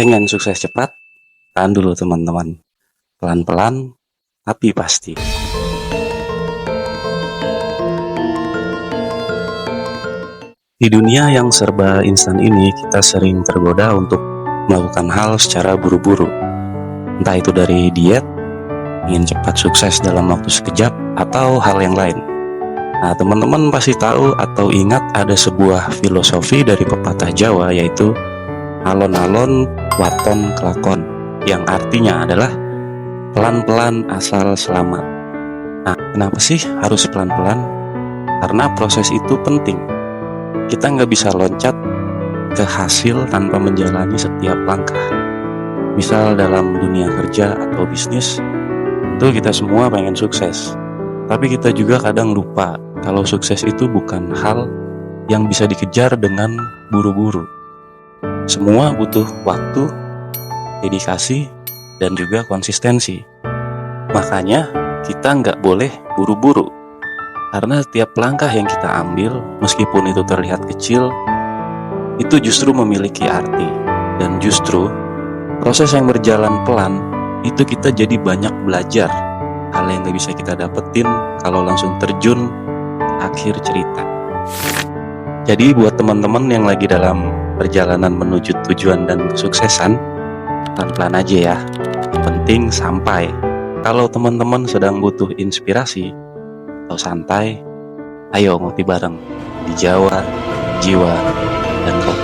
Pengen sukses cepat? Tahan dulu teman-teman. Pelan-pelan, tapi pasti. Di dunia yang serba instan ini, kita sering tergoda untuk melakukan hal secara buru-buru. Entah itu dari diet, ingin cepat sukses dalam waktu sekejap, atau hal yang lain. Nah, teman-teman pasti tahu atau ingat ada sebuah filosofi dari pepatah Jawa, yaitu alon-alon waton kelakon, yang artinya adalah pelan-pelan asal selamat. Nah, kenapa sih harus pelan-pelan? Karena proses itu penting. Kita nggak bisa loncat ke hasil tanpa menjalani setiap langkah. Misal dalam dunia kerja atau bisnis, itu kita semua pengen sukses. Tapi kita juga kadang lupa kalau sukses itu bukan hal yang bisa dikejar dengan buru-buru. Semua butuh waktu, dedikasi, dan juga konsistensi. Makanya kita nggak boleh buru-buru. Karena setiap langkah yang kita ambil, meskipun itu terlihat kecil, itu justru memiliki arti. Dan justru proses yang berjalan pelan, itu kita jadi banyak belajar. Hal yang gak bisa kita dapetin kalau langsung terjun akhir cerita. Jadi buat teman-teman yang lagi dalam perjalanan menuju tujuan dan kesuksesan, pelan-pelan aja ya. Yang penting sampai. Kalau teman-teman sedang butuh inspirasi atau santai, ayo ngopi bareng di Jawa, Jiwa, dan Kopi.